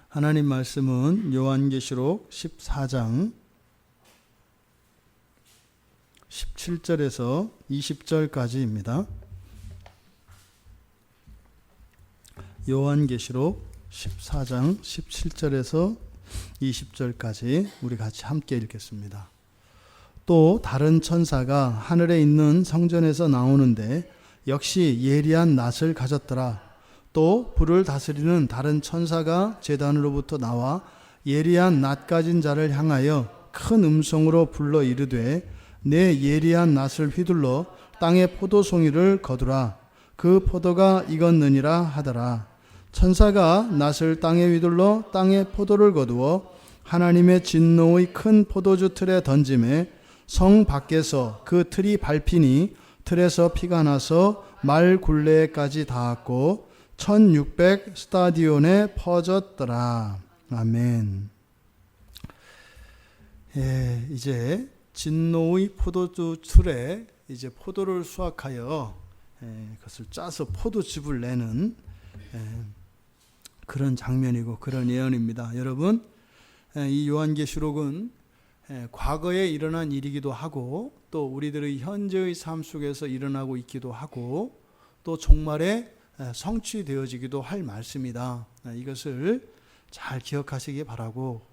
하나님 말씀은 요한계시록 14장 17절에서 20절까지입니다. 요한계시록 14장 17절에서 20절까지 우리 같이 함께 읽겠습니다. 또 다른 천사가 하늘에 있는 성전에서 나오는데 역시 예리한 낫을 가졌더라. 또 불을 다스리는 다른 천사가 제단으로부터 나와 예리한 낫 가진 자를 향하여 큰 음성으로 불러 이르되 내 예리한 낫을 휘둘러 땅의 포도송이를 거두라. 그 포도가 익었느니라 하더라. 천사가 낫을 땅에 휘둘러 땅의 포도를 거두어 하나님의 진노의 큰 포도주 틀에 던짐에 성 밖에서 그 틀이 밟히니 틀에서 피가 나서 말 굴레까지 닿았고 1600 스타디온에 퍼졌더라. 아멘. 이제 진노의 포도주 틀에 이제 포도를 수확하여 그것을 짜서 포도즙을 내는 그런 장면이고 그런 예언입니다. 여러분, 이 요한계시록은 과거에 일어난 일이기도 하고 또 우리들의 현재의 삶 속에서 일어나고 있기도 하고 또 종말에 성취되어지기도 할 말씀이다. 이것을 잘 기억하시기 바라고,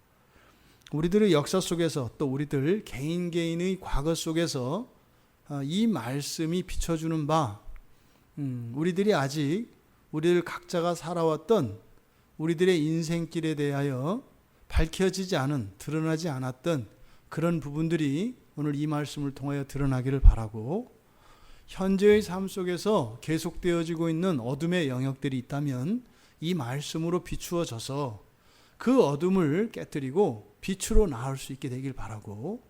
우리들의 역사 속에서 또 우리들 개인의 과거 속에서 이 말씀이 비춰주는 바, 우리들이 아직 우리들 각자가 살아왔던 우리들의 인생길에 대하여 밝혀지지 않은, 드러나지 않았던 그런 부분들이 오늘 이 말씀을 통하여 드러나기를 바라고, 현재의 삶 속에서 계속되어지고 있는 어둠의 영역들이 있다면 이 말씀으로 비추어져서 그 어둠을 깨뜨리고 빛으로 나올 수 있게 되길 바라고,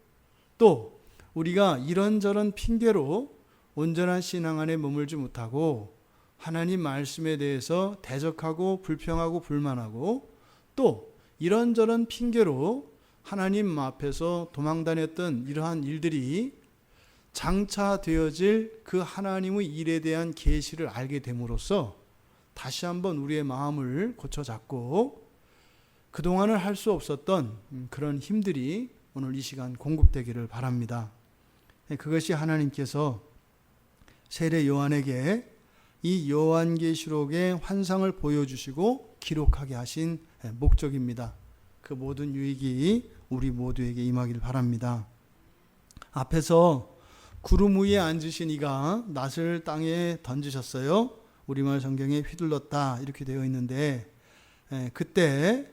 또 우리가 이런저런 핑계로 온전한 신앙 안에 머물지 못하고 하나님 말씀에 대해서 대적하고 불평하고 불만하고 또 이런저런 핑계로 하나님 앞에서 도망다녔던 이러한 일들이 장차 되어질 그 하나님의 일에 대한 계시를 알게 됨으로써 다시 한번 우리의 마음을 고쳐잡고 그동안은 할 수 없었던 그런 힘들이 오늘 이 시간 공급되기를 바랍니다. 그것이 하나님께서 세례 요한에게 이 요한계시록의 환상을 보여주시고 기록하게 하신 목적입니다. 그 모든 유익이 우리 모두에게 임하길 바랍니다. 앞에서 구름 위에 앉으신 이가 낫을 땅에 던지셨어요. 우리말 성경에 휘둘렀다 이렇게 되어 있는데, 그때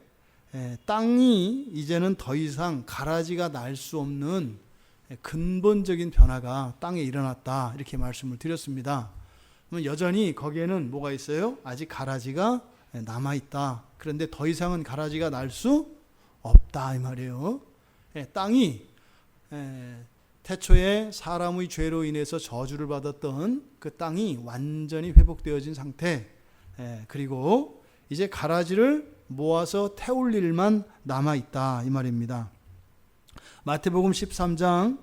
땅이 이제는 더 이상 가라지가 날 수 없는 근본적인 변화가 땅에 일어났다 이렇게 말씀을 드렸습니다. 여전히 거기에는 뭐가 있어요? 아직 가라지가 남아있다. 그런데 더 이상은 가라지가 날 수 없다 이 말이에요. 땅이 태초에 사람의 죄로 인해서 저주를 받았던 그 땅이 완전히 회복되어진 상태, 그리고 이제 가라지를 모아서 태울 일만 남아있다 이 말입니다. 마태복음 13장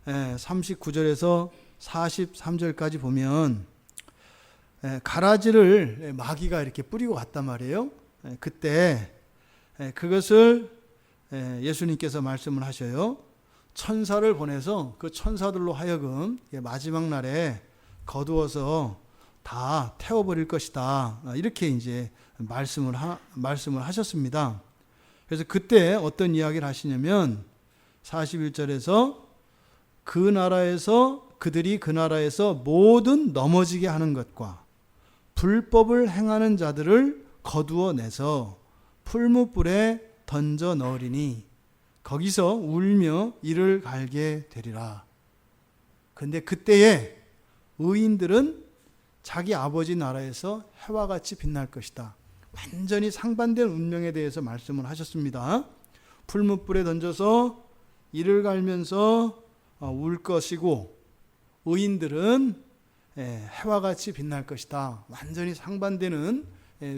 39절에서 43절까지 보면 가라지를 마귀가 이렇게 뿌리고 갔단 말이에요. 그때 그것을 예수님께서 말씀을 하셔요. 천사를 보내서 그 천사들로 하여금 마지막 날에 거두어서 다 태워버릴 것이다. 이렇게 이제 말씀을 하셨습니다. 그래서 그때 어떤 이야기를 하시냐면 41절에서 그들이 그 나라에서 모든 넘어지게 하는 것과 불법을 행하는 자들을 거두어 내서 풀무불에 던져 넣으리니 거기서 울며 이를 갈게 되리라. 그런데 그때에 의인들은 자기 아버지 나라에서 해와 같이 빛날 것이다. 완전히 상반된 운명에 대해서 말씀을 하셨습니다. 풀무불에 던져서 이를 갈면서 울 것이고 의인들은 해와 같이 빛날 것이다. 완전히 상반되는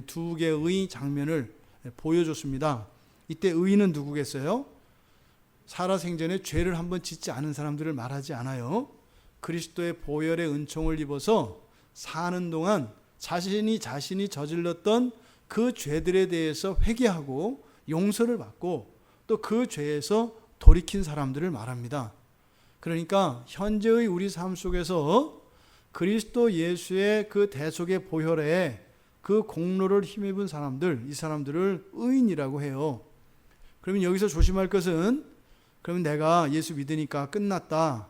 두 개의 장면을 보여줬습니다. 이때 의인은 누구겠어요? 살아생전에 죄를 한번 짓지 않은 사람들을 말하지 않아요. 그리스도의 보혈의 은총을 입어서 사는 동안 자신이 저질렀던 그 죄들에 대해서 회개하고 용서를 받고 또 그 죄에서 돌이킨 사람들을 말합니다. 그러니까 현재의 우리 삶 속에서 그리스도 예수의 그 대속의 보혈에 그 공로를 힘입은 사람들, 이 사람들을 의인이라고 해요. 그러면 여기서 조심할 것은, 그러면 내가 예수 믿으니까 끝났다,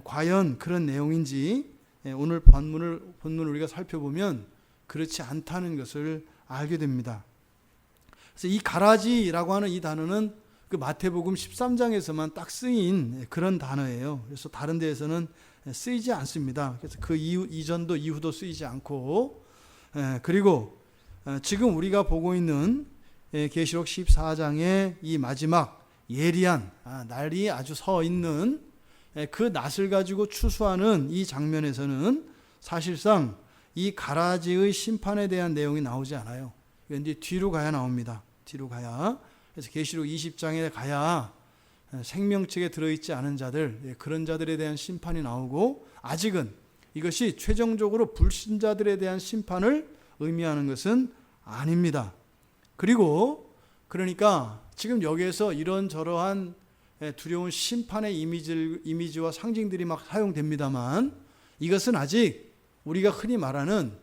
과연 그런 내용인지 오늘 본문을 우리가 살펴보면 그렇지 않다는 것을 알게 됩니다. 그래서 이 가라지라고 하는 이 단어는 그 마태복음 13장에서만 딱 쓰인 그런 단어예요. 그래서 다른 데에서는 쓰이지 않습니다. 그래서 그 이전도 이후도 쓰이지 않고, 그리고 지금 우리가 보고 있는 계시록 14장의 이 마지막 예리한 날이 아주 서 있는 그 낫을 가지고 추수하는 이 장면에서는 사실상 이 가라지의 심판에 대한 내용이 나오지 않아요. 이제 뒤로 가야 나옵니다. 뒤로 가야. 그래서 계시록 20장에 가야 생명책에 들어있지 않은 자들, 그런 자들에 대한 심판이 나오고, 아직은 이것이 최종적으로 불신자들에 대한 심판을 의미하는 것은 아닙니다. 그리고 그러니까 지금 여기에서 이런저러한 두려운 심판의 이미지와 상징들이 막 사용됩니다만, 이것은 아직 우리가 흔히 말하는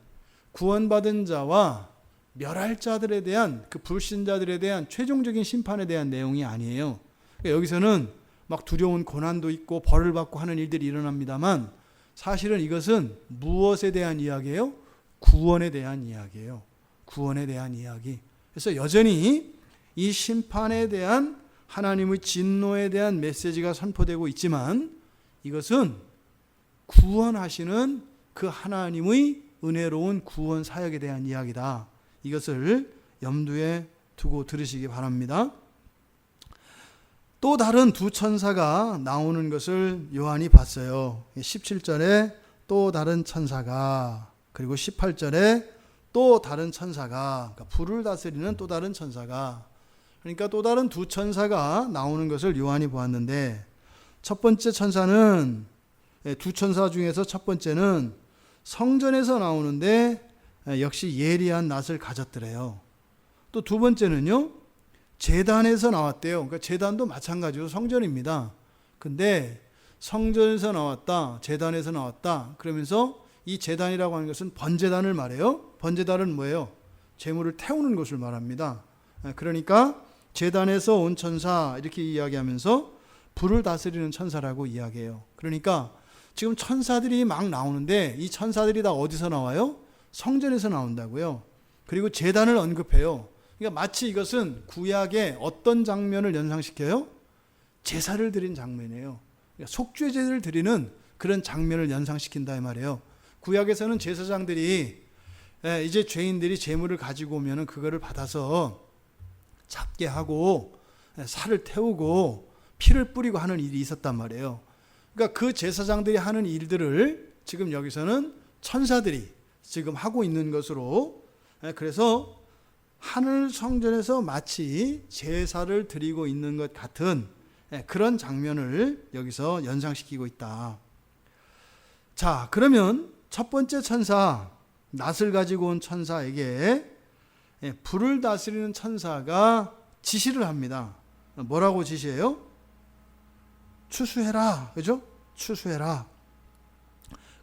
구원받은 자와 멸할 자들에 대한, 그 불신자들에 대한 최종적인 심판에 대한 내용이 아니에요. 그러니까 여기서는 막 두려운 고난도 있고 벌을 받고 하는 일들이 일어납니다만, 사실은 이것은 무엇에 대한 이야기예요? 구원에 대한 이야기예요. 구원에 대한 이야기. 그래서 여전히 이 심판에 대한 하나님의 진노에 대한 메시지가 선포되고 있지만, 이것은 구원하시는 그 하나님의 은혜로운 구원 사역에 대한 이야기다. 이것을 염두에 두고 들으시기 바랍니다. 또 다른 두 천사가 나오는 것을 요한이 봤어요. 17절에 또 다른 천사가, 그리고 18절에 또 다른 천사가, 그러니까 불을 다스리는 또 다른 천사가, 그러니까 또 다른 두 천사가 나오는 것을 요한이 보았는데, 첫 번째 천사는, 두 천사 중에서 첫 번째는 성전에서 나오는데 역시 예리한 낫을 가졌더래요. 또 두 번째는요, 제단에서 나왔대요. 그러니까 제단도 마찬가지로 성전입니다. 근데 성전에서 나왔다, 제단에서 나왔다, 그러면서 이 제단이라고 하는 것은 번제단을 말해요. 번제단은 뭐예요? 제물을 태우는 것을 말합니다. 그러니까 제단에서 온 천사 이렇게 이야기하면서 불을 다스리는 천사라고 이야기해요. 그러니까 지금 천사들이 막 나오는데, 이 천사들이 다 어디서 나와요? 성전에서 나온다고요. 그리고 제단을 언급해요. 그러니까 마치 이것은 구약의 어떤 장면을 연상시켜요? 제사를 드린 장면이에요. 그러니까 속죄제를 드리는 그런 장면을 연상시킨다 이 말이에요. 구약에서는 제사장들이 이제 죄인들이 제물을 가지고 오면 그거를 받아서 잡게 하고 살을 태우고 피를 뿌리고 하는 일이 있었단 말이에요. 그러니까 그 제사장들이 하는 일들을 지금 여기서는 천사들이 지금 하고 있는 것으로, 그래서 하늘 성전에서 마치 제사를 드리고 있는 것 같은 그런 장면을 여기서 연상시키고 있다. 자, 그러면 첫 번째 천사, 낫을 가지고 온 천사에게 불을 다스리는 천사가 지시를 합니다. 뭐라고 지시해요? 추수해라. 그죠? 추수해라.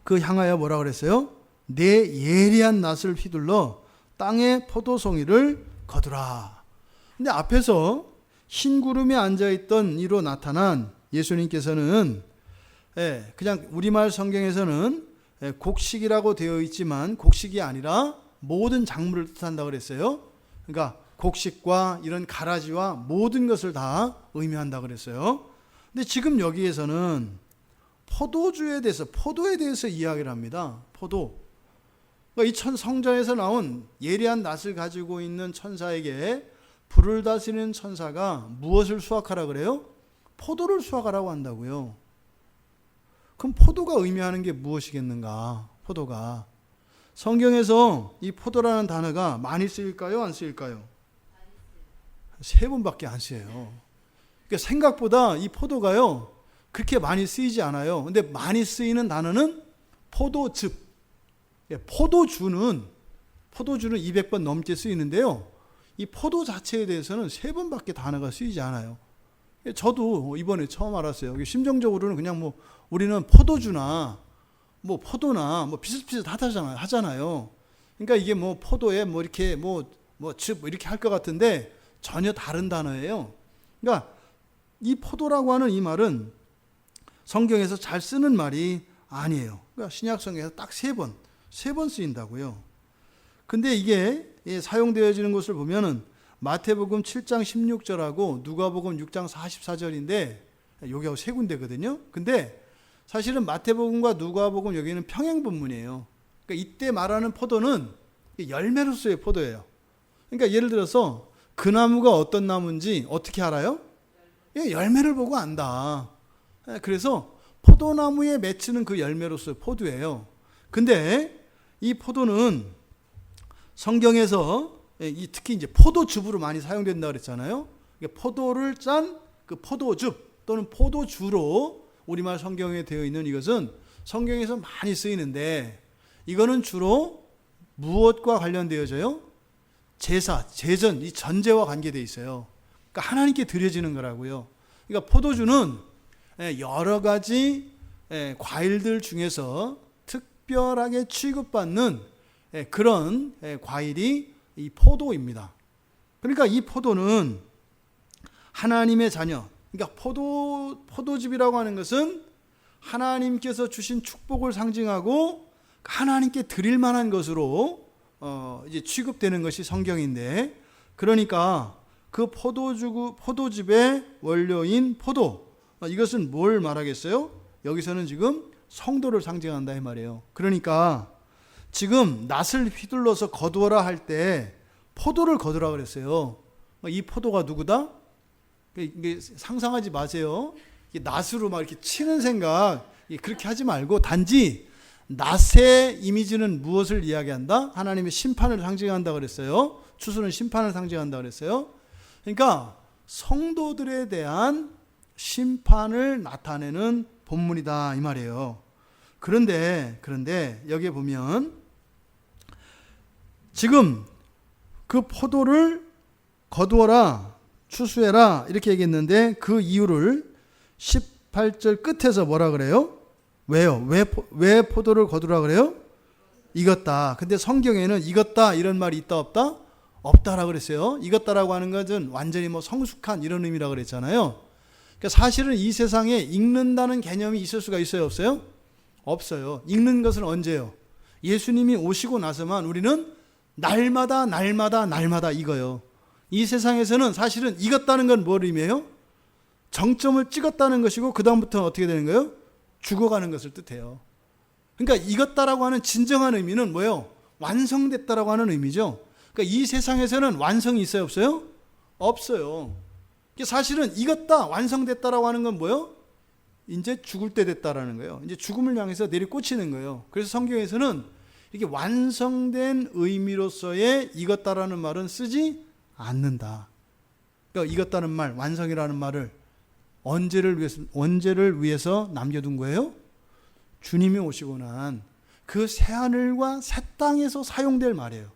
그 향하여 뭐라 그랬어요? 내 예리한 낫을 휘둘러 땅에 포도송이를 거두라. 근데 앞에서 흰 구름에 앉아있던 이로 나타난 예수님께서는 그냥 우리말 성경에서는 곡식이라고 되어 있지만 곡식이 아니라 모든 작물을 뜻한다고 그랬어요. 그러니까 곡식과 이런 가라지와 모든 것을 다 의미한다고 그랬어요. 근데 지금 여기에서는 포도에 대해서 이야기를 합니다. 포도. 그러니까 이 성전에서 나온 예리한 낫을 가지고 있는 천사에게 불을 다스리는 천사가 무엇을 수확하라 그래요? 포도를 수확하라고 한다고요. 그럼 포도가 의미하는 게 무엇이겠는가? 포도가. 성경에서 이 포도라는 단어가 많이 쓰일까요? 안 쓰일까요? 3번밖에 안 쓰여요. 그러니까 생각보다 이 포도가요, 그렇게 많이 쓰이지 않아요. 근데 많이 쓰이는 단어는 포도즙. 포도주는 200번 넘게 쓰이는데요. 이 포도 자체에 대해서는 3번밖에 단어가 쓰이지 않아요. 저도 이번에 처음 알았어요. 심정적으로는 그냥 뭐 우리는 포도주나 뭐 포도나 뭐 비슷하잖아요. 그러니까 이게 뭐 포도에 뭐 이렇게 즙 이렇게 할 것 같은데 전혀 다른 단어예요. 그러니까 이 포도라고 하는 이 말은 성경에서 잘 쓰는 말이 아니에요. 그러니까 신약 성경에서 딱 3번 쓰인다고요. 근데 이게 사용되어지는 것을 보면은 마태복음 7장 16절하고 누가복음 6장 44절인데 여기하고 3군데거든요. 근데 사실은 마태복음과 누가복음 여기는 평행 본문이에요. 그러니까 이때 말하는 포도는 열매로서의 포도예요. 그러니까 예를 들어서 그 나무가 어떤 나무인지 어떻게 알아요? 열매를 보고 안다. 그래서 포도나무에 맺히는 그 열매로서의 포도예요. 근데 이 포도는 성경에서 특히 이제 포도즙으로 많이 사용된다 그랬잖아요. 포도를 짠 그 포도즙 또는 포도주로 우리말 성경에 되어 있는 이것은 성경에서 많이 쓰이는데 이거는 주로 무엇과 관련되어져요? 제사, 제전, 이 전제와 관계되어 있어요. 그러니까 하나님께 드려지는 거라고요. 그러니까 포도주는 여러 가지 과일들 중에서 특별하게 취급받는 그런 과일이 이 포도입니다. 그러니까 이 포도는 하나님의 자녀, 그러니까 포도즙이라고 하는 것은 하나님께서 주신 축복을 상징하고 하나님께 드릴 만한 것으로 이제 취급되는 것이 성경인데, 그러니까 그 포도즙의 원료인 포도, 이것은 뭘 말하겠어요? 여기서는 지금 성도를 상징한다 이 말이에요. 그러니까 지금 낫을 휘둘러서 거두어라 할 때 포도를 거두라 그랬어요. 이 포도가 누구다? 이게 상상하지 마세요. 낫으로 막 이렇게 치는 생각 그렇게 하지 말고 단지 낫의 이미지는 무엇을 이야기한다? 하나님의 심판을 상징한다 그랬어요. 추수는 심판을 상징한다 그랬어요. 그러니까 성도들에 대한 심판을 나타내는 본문이다 이 말이에요. 그런데 여기에 보면 지금 그 포도를 거두어라, 추수해라 이렇게 얘기했는데 그 이유를 18절 끝에서 뭐라 그래요? 왜요? 왜 포도를 거두라 그래요? 익었다. 근데 성경에는 익었다 이런 말이 있다 없다? 없다라고 그랬어요. 익었다라고 하는 것은 완전히 뭐 성숙한 이런 의미라고 그랬잖아요. 그러니까 사실은 이 세상에 익는다는 개념이 있을 수가 있어요, 없어요? 없어요. 익는 것은 언제요? 예수님이 오시고 나서만 우리는 날마다 익어요. 이 세상에서는 사실은 익었다는 건 뭘 의미해요? 정점을 찍었다는 것이고 그 다음부터는 어떻게 되는 거예요? 죽어가는 것을 뜻해요. 그러니까 익었다라고 하는 진정한 의미는 뭐예요? 완성됐다라고 하는 의미죠. 그러니까 이 세상에서는 완성이 있어요, 없어요? 없어요. 사실은 익었다, 완성됐다라고 하는 건 뭐예요? 이제 죽을 때 됐다라는 거예요. 이제 죽음을 향해서 내리꽂히는 거예요. 그래서 성경에서는 이렇게 완성된 의미로서의 익었다라는 말은 쓰지 않는다. 그러니까 익었다는 말, 완성이라는 말을 언제를 위해서 남겨둔 거예요? 주님이 오시고 난 그 새하늘과 새 땅에서 사용될 말이에요.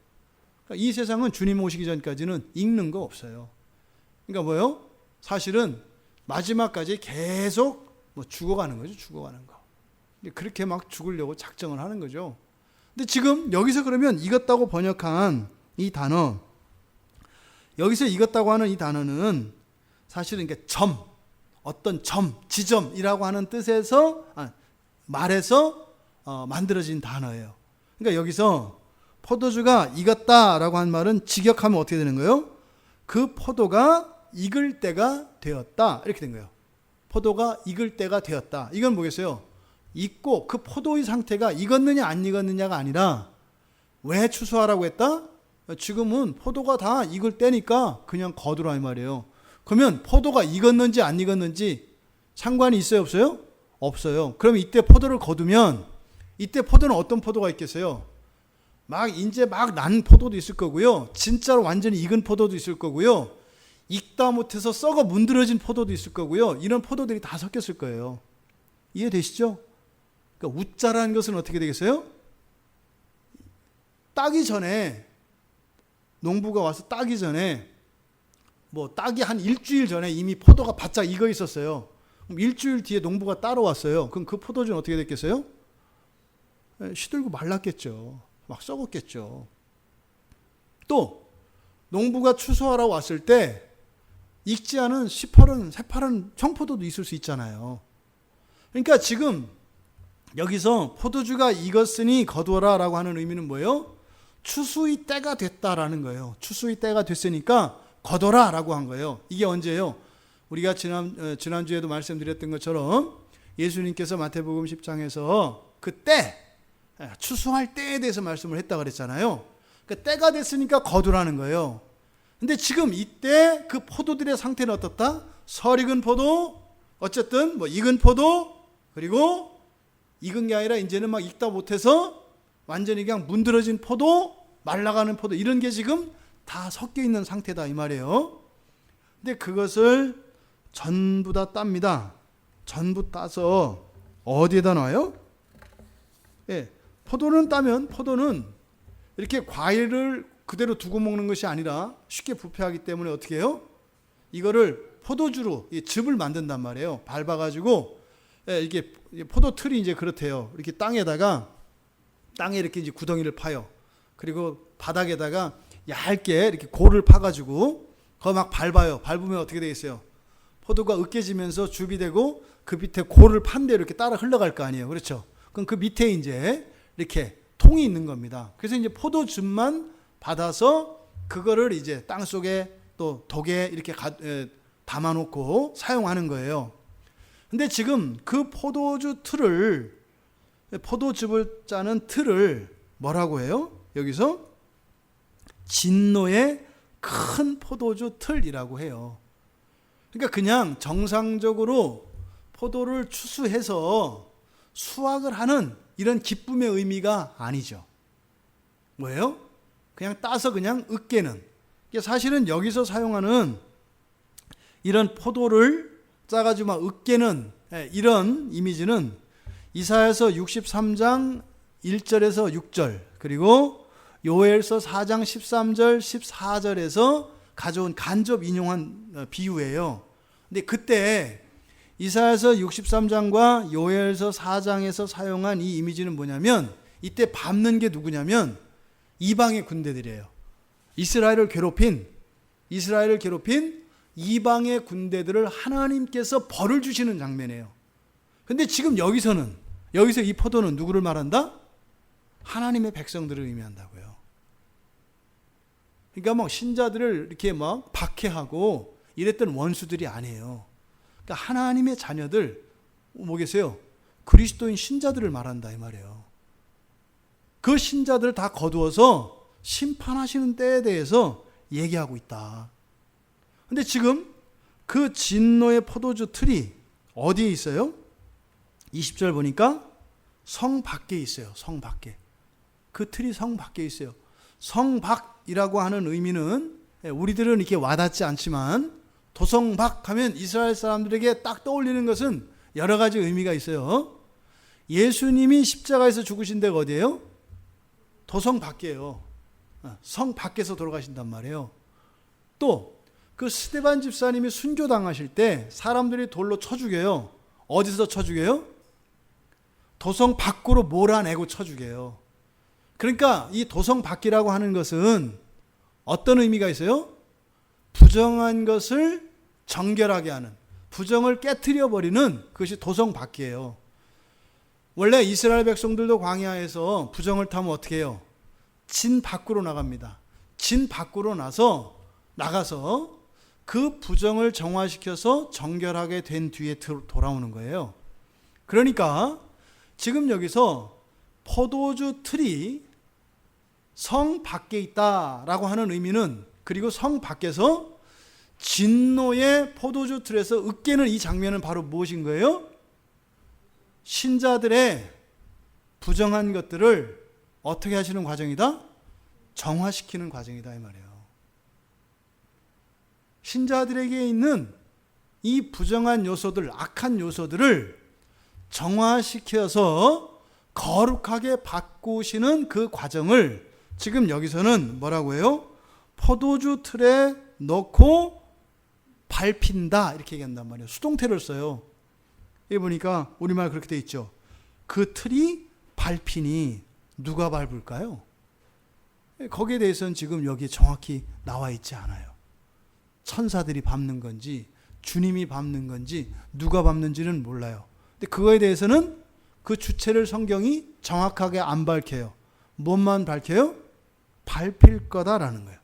그러니까 이 세상은 주님 오시기 전까지는 익는 거 없어요. 그러니까 뭐예요? 사실은 마지막까지 계속 죽어가는 거죠. 죽어가는 거. 그렇게 막 죽으려고 작정을 하는 거죠. 근데 지금 여기서 그러면 익었다고 번역한 이 단어, 여기서 익었다고 하는 이 단어는 사실은 이게 어떤 지점이라고 하는 뜻에서 말에서 만들어진 단어예요. 그러니까 여기서 포도주가 익었다라고 한 말은 직역하면 어떻게 되는 거예요? 그 포도가 익을 때가 되었다 이렇게 된 거예요. 포도가 익을 때가 되었다. 이건 뭐겠어요? 익고 그 포도의 상태가 익었느냐 안 익었느냐가 아니라 왜 추수하라고 했다? 지금은 포도가 다 익을 때니까 그냥 거두라 이 말이에요. 그러면 포도가 익었는지 안 익었는지 상관이 있어요, 없어요? 없어요. 그럼 이때 포도를 거두면 이때 포도는 어떤 포도가 있겠어요? 이제 막 난 포도도 있을 거고요. 진짜로 완전히 익은 포도도 있을 거고요. 익다 못해서 썩어 문드러진 포도도 있을 거고요. 이런 포도들이 다 섞였을 거예요. 이해되시죠? 그러니까 웃자라는 것은 어떻게 되겠어요? 따기 전에 농부가 와서 따기 전에 따기 한 일주일 전에 이미 포도가 바짝 익어 있었어요. 그럼 일주일 뒤에 농부가 따러 왔어요. 그럼 그 포도주는 어떻게 됐겠어요? 시들고 말랐겠죠. 막 썩었겠죠. 또 농부가 추수하러 왔을 때 익지 않은 새파란 청포도도 있을 수 있잖아요. 그러니까 지금 여기서 포도주가 익었으니 거두어라 라고 하는 의미는 뭐예요? 추수의 때가 됐다라는 거예요. 추수의 때가 됐으니까 거둬라 라고 한 거예요. 이게 언제예요? 우리가 지난주에도 말씀드렸던 것처럼 예수님께서 마태복음 10장에서 그때 추수할 때에 대해서 말씀을 했다고 그랬잖아요. 그러니까 때가 됐으니까 거두라는 거예요. 근데 지금 이때 그 포도들의 상태는 어떻다? 설익은 포도, 어쨌든 익은 포도, 그리고 익은 게 아니라 이제는 막 익다 못해서 완전히 그냥 문드러진 포도, 말라가는 포도, 이런 게 지금 다 섞여 있는 상태다 이 말이에요. 근데 그것을 전부 다 땁니다. 전부 따서 어디에다 놔요? 포도는 따면 포도는 이렇게 과일을 그대로 두고 먹는 것이 아니라 쉽게 부패하기 때문에 어떻게 해요? 이거를 포도주로 즙을 만든단 말이에요. 밟아가지고 이게 포도 틀이 이제 그렇대요. 이렇게 땅에 이렇게 이제 구덩이를 파요. 그리고 바닥에다가 얇게 이렇게 골을 파가지고 그거 막 밟아요. 밟으면 어떻게 되겠어요? 포도가 으깨지면서 줍이 되고 그 밑에 골을 판 대로 이렇게 따라 흘러갈 거 아니에요. 그렇죠? 그럼 그 밑에 이제 이렇게 통이 있는 겁니다. 그래서 이제 포도즙만 받아서 그거를 이제 땅 속에 또 독에 이렇게 담아놓고 사용하는 거예요. 근데 지금 그 포도즙을 짜는 틀을 뭐라고 해요? 여기서 진노의 큰 포도주 틀이라고 해요. 그러니까 그냥 정상적으로 포도를 추수해서 수확을 하는 이런 기쁨의 의미가 아니죠. 뭐예요? 그냥 따서 그냥 으깨는. 사실은 여기서 사용하는 이런 포도를 짜가지고 막 으깨는 이런 이미지는 이사야서 63장 1절에서 6절 그리고 요엘서 4장 13절 14절에서 가져온 간접 인용한 비유예요. 근데 그때 이사야서 63장과 요엘서 4장에서 사용한 이 이미지는 뭐냐면 이때 밟는 게 누구냐면 이방의 군대들이에요. 이스라엘을 괴롭힌 이방의 군대들을 하나님께서 벌을 주시는 장면이에요. 근데 지금 여기서 이 포도는 누구를 말한다? 하나님의 백성들을 의미한다고요. 그러니까 신자들을 이렇게 박해하고 이랬던 원수들이 아니에요. 그러니까 하나님의 자녀들 뭐겠어요? 그리스도인 신자들을 말한다 이 말이에요. 그 신자들을 다 거두어서 심판하시는 때에 대해서 얘기하고 있다. 근데 지금 그 진노의 포도주 틀이 어디에 있어요? 20절 보니까 성 밖에 있어요. 성 밖에. 그 틀이 성 밖에 있어요. 성 밖이라고 하는 의미는 우리들은 이렇게 와닿지 않지만 도성 밖 하면 이스라엘 사람들에게 딱 떠올리는 것은 여러 가지 의미가 있어요. 예수님이 십자가에서 죽으신 데가 어디예요? 도성 밖이에요. 성 밖에서 돌아가신단 말이에요. 또 그 스데반 집사님이 순교당하실 때 사람들이 돌로 쳐 죽여요. 어디서 쳐 죽여요? 도성 밖으로 몰아내고 쳐 죽여요. 그러니까 이 도성 밖이라고 하는 것은 어떤 의미가 있어요? 부정한 것을 정결하게 하는, 부정을 깨트려 버리는 그것이 도성 밖이에요. 원래 이스라엘 백성들도 광야에서 부정을 타면 어떻게 해요? 진 밖으로 나갑니다. 진 밖으로 나가서 그 부정을 정화시켜서 정결하게 된 뒤에 돌아오는 거예요. 그러니까 지금 여기서 포도주 틀이 성 밖에 있다라고 하는 의미는, 그리고 성 밖에서 진노의 포도주 틀에서 으깨는 이 장면은 바로 무엇인 거예요? 신자들의 부정한 것들을 어떻게 하시는 과정이다? 정화시키는 과정이다 이 말이에요. 신자들에게 있는 이 부정한 요소들, 악한 요소들을 정화시켜서 거룩하게 바꾸시는 그 과정을 지금 여기서는 뭐라고 해요? 포도주 틀에 넣고 밟힌다 이렇게 얘기한단 말이에요. 수동태를 써요. 여기 보니까 우리말 그렇게 돼 있죠. 그 틀이 밟히니 누가 밟을까요? 거기에 대해서는 지금 여기에 정확히 나와 있지 않아요. 천사들이 밟는 건지 주님이 밟는 건지 누가 밟는지는 몰라요. 근데 그거에 대해서는 그 주체를 성경이 정확하게 안 밝혀요. 뭔만 밝혀요? 밟힐 거다라는 거예요.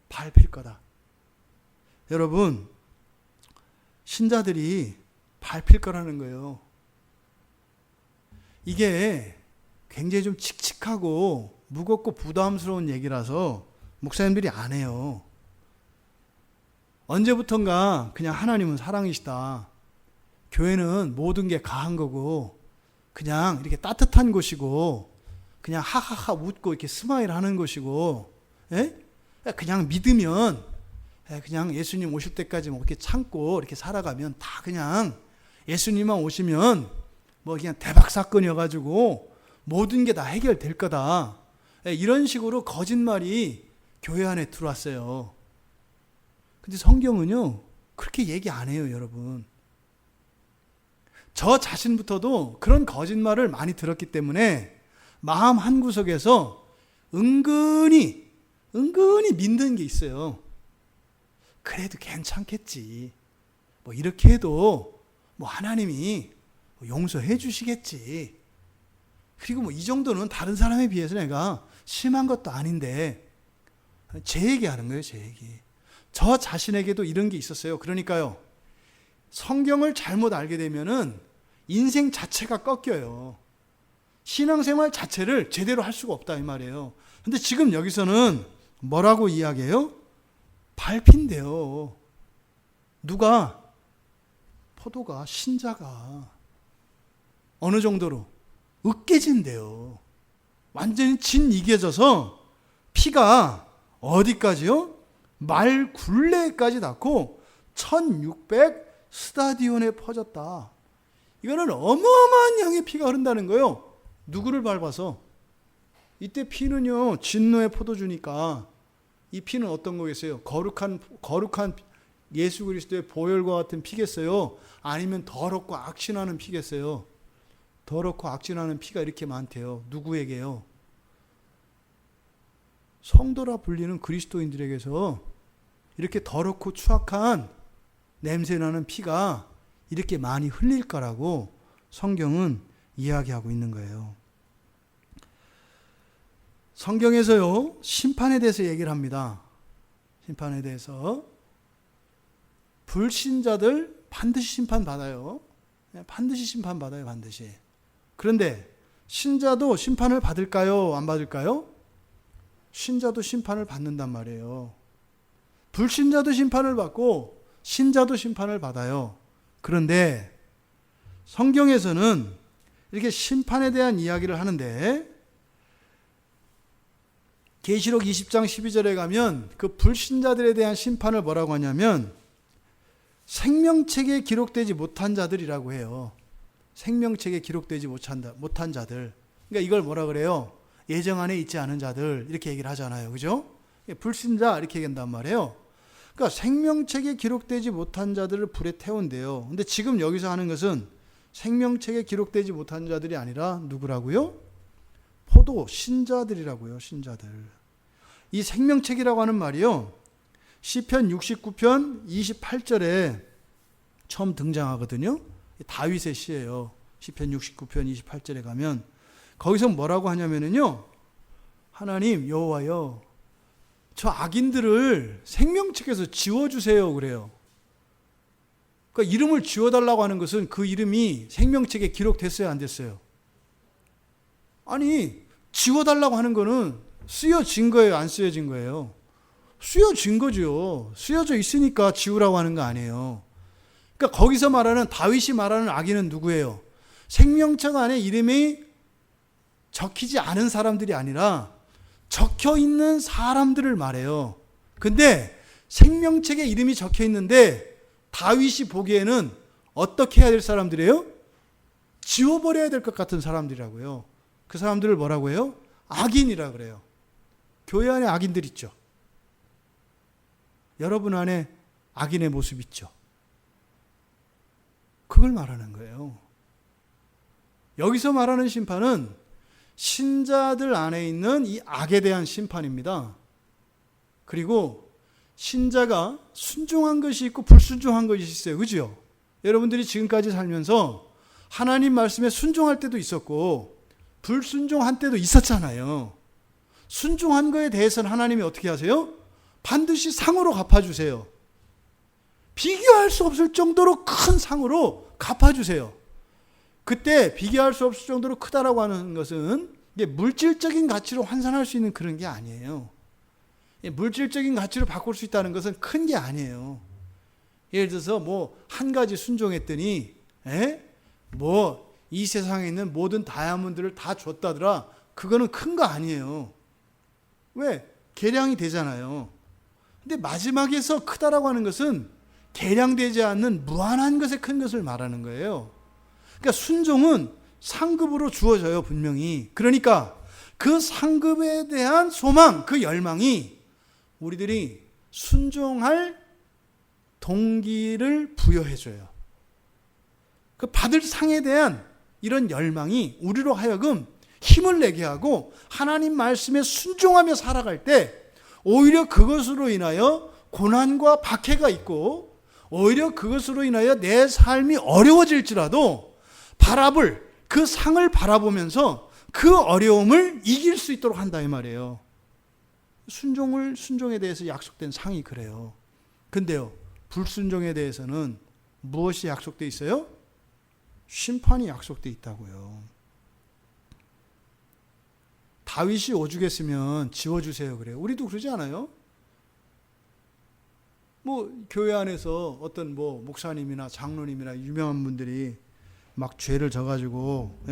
밟힐 거다. 여러분, 신자들이 밟힐 거라는 거예요. 이게 굉장히 좀 칙칙하고 무겁고 부담스러운 얘기라서 목사님들이 안 해요. 언제부턴가 그냥 하나님은 사랑이시다. 교회는 모든 게 가한 거고 그냥 이렇게 따뜻한 곳이고 그냥 하하하 웃고 이렇게 스마일 하는 곳이고 그냥 믿으면 그냥 예수님 오실 때까지 뭐 이렇게 참고 이렇게 살아가면 다 그냥 예수님만 오시면 뭐 그냥 대박 사건이어가지고 모든 게 다 해결될 거다. 이런 식으로 거짓말이 교회 안에 들어왔어요. 근데 성경은요 그렇게 얘기 안 해요, 여러분. 저 자신부터도 그런 거짓말을 많이 들었기 때문에 마음 한구석에서 은근히 믿는 게 있어요. 그래도 괜찮겠지. 뭐 이렇게 해도 뭐 하나님이 용서해 주시겠지. 그리고 뭐 이 정도는 다른 사람에 비해서 내가 심한 것도 아닌데 제 얘기하는 거예요, 제 얘기. 저 자신에게도 이런 게 있었어요. 그러니까요. 성경을 잘못 알게 되면은 인생 자체가 꺾여요. 신앙생활 자체를 제대로 할 수가 없다 이 말이에요. 근데 지금 여기서는 뭐라고 이야기해요? 밟힌대요. 누가? 포도가, 신자가 어느 정도로? 으깨진대요. 완전히 진이겨져서 피가 어디까지요? 말 굴레까지 닿고 1600 스타디온에 퍼졌다. 이거는 어마어마한 양의 피가 흐른다는 거예요. 누구를 밟아서? 이때 피는요 진노의 포도주니까 이 피는 어떤 거겠어요? 거룩한 예수 그리스도의 보혈과 같은 피겠어요? 아니면 더럽고 악신하는 피겠어요? 더럽고 악진하는 피가 이렇게 많대요. 누구에게요? 성도라 불리는 그리스도인들에게서 이렇게 더럽고 추악한 냄새나는 피가 이렇게 많이 흘릴 거라고 성경은 이야기하고 있는 거예요. 성경에서요 심판에 대해서 얘기를 합니다. 심판에 대해서 불신자들 반드시 심판받아요. 반드시 심판받아요. 반드시. 그런데 신자도 심판을 받을까요? 안 받을까요? 신자도 심판을 받는단 말이에요. 불신자도 심판을 받고 신자도 심판을 받아요. 그런데 성경에서는 이렇게 심판에 대한 이야기를 하는데 계시록 20장 12절에 가면 그 불신자들에 대한 심판을 뭐라고 하냐면 생명책에 기록되지 못한 자들이라고 해요. 생명책에 기록되지 못한 자들. 그러니까 이걸 뭐라 그래요? 예정 안에 있지 않은 자들 이렇게 얘기를 하잖아요. 그죠? 불신자 이렇게 얘기한단 말이에요. 그러니까 생명책에 기록되지 못한 자들을 불에 태운대요. 근데 지금 여기서 하는 것은 생명책에 기록되지 못한 자들이 아니라 누구라고요? 포도 신자들이라고요. 신자들. 이 생명책이라고 하는 말이요. 시편 69편 28절에 처음 등장하거든요. 다윗의 시예요. 시편 69편 28절에 가면 거기서 뭐라고 하냐면요. 하나님 여호와여 저 악인들을 생명책에서 지워주세요 그래요. 그러니까 이름을 지워달라고 하는 것은 그 이름이 생명책에 기록됐어요 안 됐어요? 아니 지워달라고 하는 거는 쓰여진 거예요 안 쓰여진 거예요? 쓰여진 거죠. 쓰여져 있으니까 지우라고 하는 거 아니에요. 그러니까 거기서 말하는 다윗이 말하는 악인은 누구예요? 생명책 안에 이름이 적히지 않은 사람들이 아니라 적혀 있는 사람들을 말해요. 근데 생명책에 이름이 적혀 있는데 다윗이 보기에는 어떻게 해야 될 사람들이에요? 지워버려야 될 것 같은 사람들이라고요. 그 사람들을 뭐라고 해요? 악인이라고 그래요. 교회 안에 악인들 있죠. 여러분 안에 악인의 모습 있죠. 그걸 말하는 거예요. 여기서 말하는 심판은 신자들 안에 있는 이 악에 대한 심판입니다. 그리고 신자가 순종한 것이 있고 불순종한 것이 있어요. 그죠? 여러분들이 지금까지 살면서 하나님 말씀에 순종할 때도 있었고 불순종한 때도 있었잖아요. 순종한 거에 대해서는 하나님이 어떻게 하세요? 반드시 상으로 갚아주세요. 비교할 수 없을 정도로 큰 상으로 갚아주세요. 그때 비교할 수 없을 정도로 크다라고 하는 것은 이게 물질적인 가치로 환산할 수 있는 그런 게 아니에요. 물질적인 가치로 바꿀 수 있다는 것은 큰 게 아니에요. 예를 들어서 뭐 한 가지 순종했더니 뭐 이 세상에 있는 모든 다이아몬드를 다 줬다더라. 그거는 큰 거 아니에요. 왜? 계량이 되잖아요. 근데 마지막에서 크다라고 하는 것은 계량되지 않는 무한한 것에 큰 것을 말하는 거예요. 그러니까 순종은 상급으로 주어져요, 분명히. 그러니까 그 상급에 대한 소망, 그 열망이 우리들이 순종할 동기를 부여해줘요. 그 받을 상에 대한 이런 열망이 우리로 하여금 힘을 내게 하고 하나님 말씀에 순종하며 살아갈 때 오히려 그것으로 인하여 고난과 박해가 있고 오히려 그것으로 인하여 내 삶이 어려워질지라도 바라볼 그 상을 바라보면서 그 어려움을 이길 수 있도록 한다 이 말이에요. 순종에 대해서 약속된 상이 그래요. 근데요, 불순종에 대해서는 무엇이 약속되어 있어요? 심판이 약속되어 있다고요. 다윗이 오죽했으면 지워주세요 그래요. 우리도 그러지 않아요? 뭐 교회 안에서 어떤 뭐 목사님이나 장로님이나 유명한 분들이 막 죄를 져가지고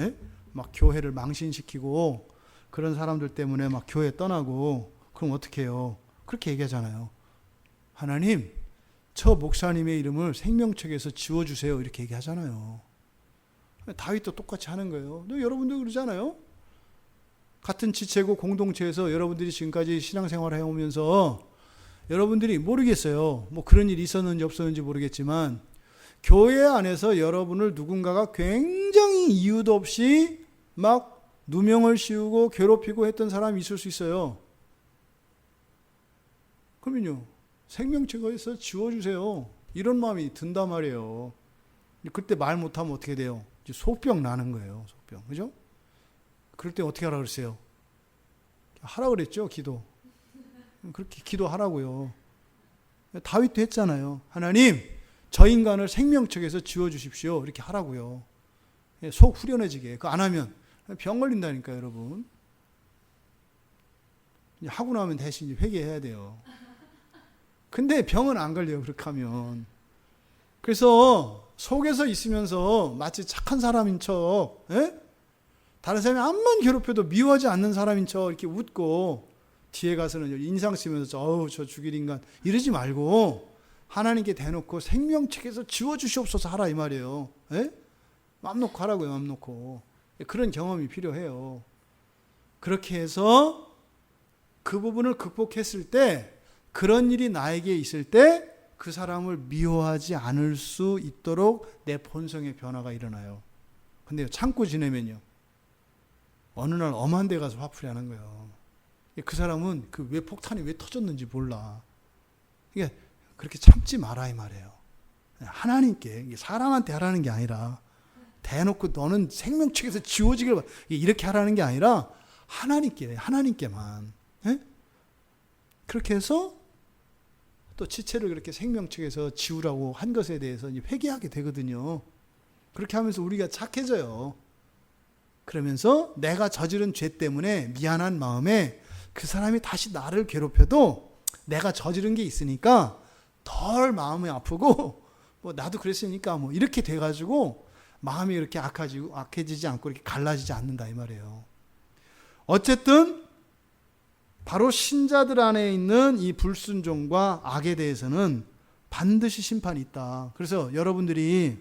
막 교회를 망신시키고 그런 사람들 때문에 막 교회 떠나고 그럼 어떻게 해요? 그렇게 얘기하잖아요. 하나님, 저 목사님의 이름을 생명책에서 지워주세요. 이렇게 얘기하잖아요. 다윗도 똑같이 하는 거예요. 여러분도 그러잖아요. 같은 지체고 공동체에서 여러분들이 지금까지 신앙생활을 해오면서 여러분들이 모르겠어요. 뭐 그런 일이 있었는지 없었는지 모르겠지만 교회 안에서 여러분을 누군가가 굉장히 이유도 없이 막 누명을 씌우고 괴롭히고 했던 사람이 있을 수 있어요. 그러면요, 생명책에서 지워주세요. 이런 마음이 든단 말이에요. 그때 말 못하면 어떻게 돼요? 이제 속병 나는 거예요. 속병. 그죠? 그럴 때 어떻게 하라 그랬어요? 하라 그랬죠, 기도. 그렇게 기도하라고요. 다윗도 했잖아요. 하나님, 저 인간을 생명책에서 지워주십시오. 이렇게 하라고요. 속 후련해지게. 그거 안 하면 병 걸린다니까요, 여러분. 하고 나면 대신 회개해야 돼요. 근데 병은 안 걸려요, 그렇게 하면. 그래서 속에서 있으면서 마치 착한 사람인 척, 다른 사람이 암만 괴롭혀도 미워하지 않는 사람인 척 이렇게 웃고 뒤에 가서는 인상 쓰면서 어우 저 죽일 인간 이러지 말고 하나님께 대놓고 생명책에서 지워주시옵소서 하라 이 말이에요. 맘 놓고 하라고요. 맘 놓고. 그런 경험이 필요해요. 그렇게 해서 그 부분을 극복했을 때 그런 일이 나에게 있을 때 그 사람을 미워하지 않을 수 있도록 내 본성의 변화가 일어나요. 근데 참고 지내면요, 어느 날 엄한 데 가서 화풀이 하는 거예요. 그 사람은 그 왜 폭탄이 왜 터졌는지 몰라. 이게 그렇게 참지 마라 이 말이에요. 하나님께, 사람한테 하라는 게 아니라 대놓고 너는 생명책에서 지워지길 이렇게 하라는 게 아니라 하나님께만. 그렇게 해서 또 지체를 그렇게 생명책에서 지우라고 한 것에 대해서 회개하게 되거든요. 그렇게 하면서 우리가 착해져요. 그러면서 내가 저지른 죄 때문에 미안한 마음에 그 사람이 다시 나를 괴롭혀도 내가 저지른 게 있으니까 덜 마음이 아프고 뭐 나도 그랬으니까 뭐 이렇게 돼가지고 마음이 이렇게 악해지지 않고 이렇게 갈라지지 않는다 이 말이에요. 어쨌든 바로 신자들 안에 있는 이 불순종과 악에 대해서는 반드시 심판이 있다. 그래서 여러분들이,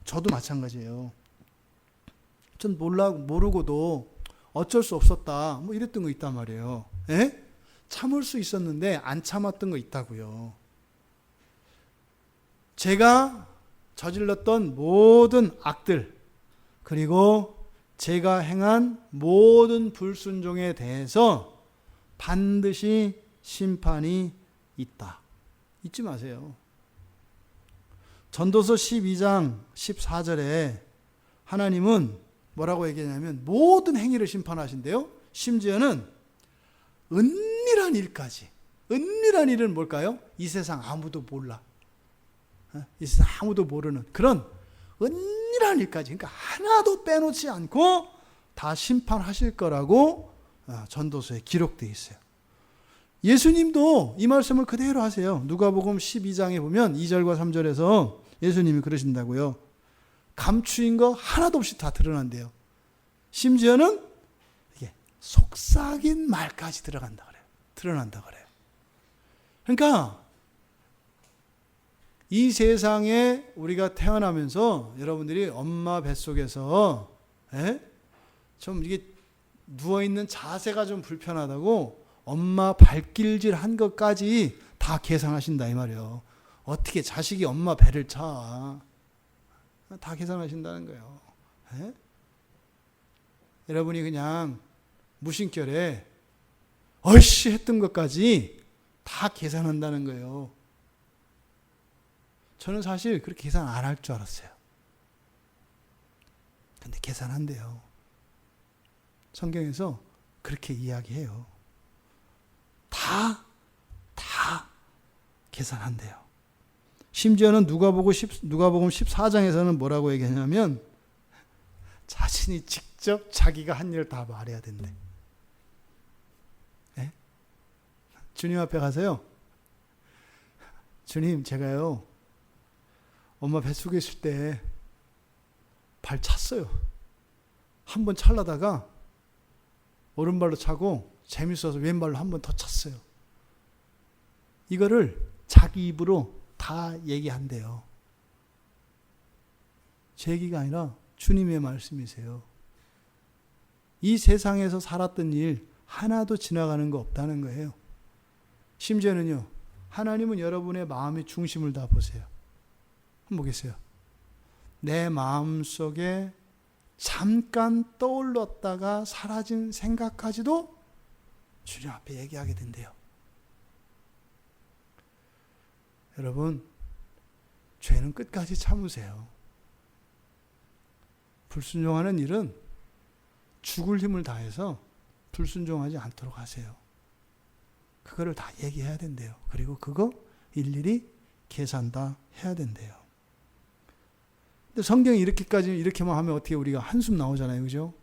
저도 마찬가지예요. 전 모르고도 어쩔 수 없었다. 뭐 이랬던 거 있단 말이에요. 참을 수 있었는데 안 참았던 거 있다고요. 제가 저질렀던 모든 악들, 그리고 제가 행한 모든 불순종에 대해서 반드시 심판이 있다. 잊지 마세요. 전도서 12장 14절에 하나님은 뭐라고 얘기하냐면 모든 행위를 심판하신대요. 심지어는 은밀한 일까지. 은밀한 일은 뭘까요? 이 세상 아무도 몰라. 이 세상 아무도 모르는 그런 은밀한 일까지, 그러니까 하나도 빼놓지 않고 다 심판하실 거라고 전도서에 기록되어 있어요. 예수님도 이 말씀을 그대로 하세요. 누가복음 12장에 보면 2절과 3절에서 예수님이 그러신다고요. 감추인 거 하나도 없이 다 드러난대요. 심지어는 이게 속삭인 말까지 들어간다 그래요. 드러난다 그래요. 그러니까 이 세상에 우리가 태어나면서 여러분들이 엄마 뱃속에서 좀 이게 누워있는 자세가 좀 불편하다고 엄마 발길질 한 것까지 다 계산하신다 이 말이에요. 어떻게 자식이 엄마 배를 차. 다 계산하신다는 거예요. 여러분이 그냥 무심결에 얼씨 했던 것까지 다 계산한다는 거예요. 저는 사실 그렇게 계산 안 할 줄 알았어요. 근데 계산한대요. 성경에서 그렇게 이야기해요. 다 계산한대요. 심지어는 누가복음 14장에서는 뭐라고 얘기하냐면 자신이 직접 자기가 한 일을 다 말해야 된대. 네? 주님 앞에 가세요. 주님, 제가요 엄마 뱃속에 있을 때 발 찼어요. 한번 찰라다가 오른발로 차고 재밌어서 왼발로 한 번 더 찼어요. 이거를 자기 입으로 다 얘기한대요. 제 얘기가 아니라 주님의 말씀이세요. 이 세상에서 살았던 일 하나도 지나가는 거 없다는 거예요. 심지어는요, 하나님은 여러분의 마음의 중심을 다 보세요. 한번 보겠어요. 내 마음속에 잠깐 떠올랐다가 사라진 생각까지도 주님 앞에 얘기하게 된대요. 여러분, 죄는 끝까지 참으세요. 불순종하는 일은 죽을 힘을 다해서 불순종하지 않도록 하세요. 그거를 다 얘기해야 된대요. 그리고 그거 일일이 계산 다 해야 된대요. 근데 성경이 이렇게만 하면 어떻게 우리가 한숨 나오잖아요. 그죠?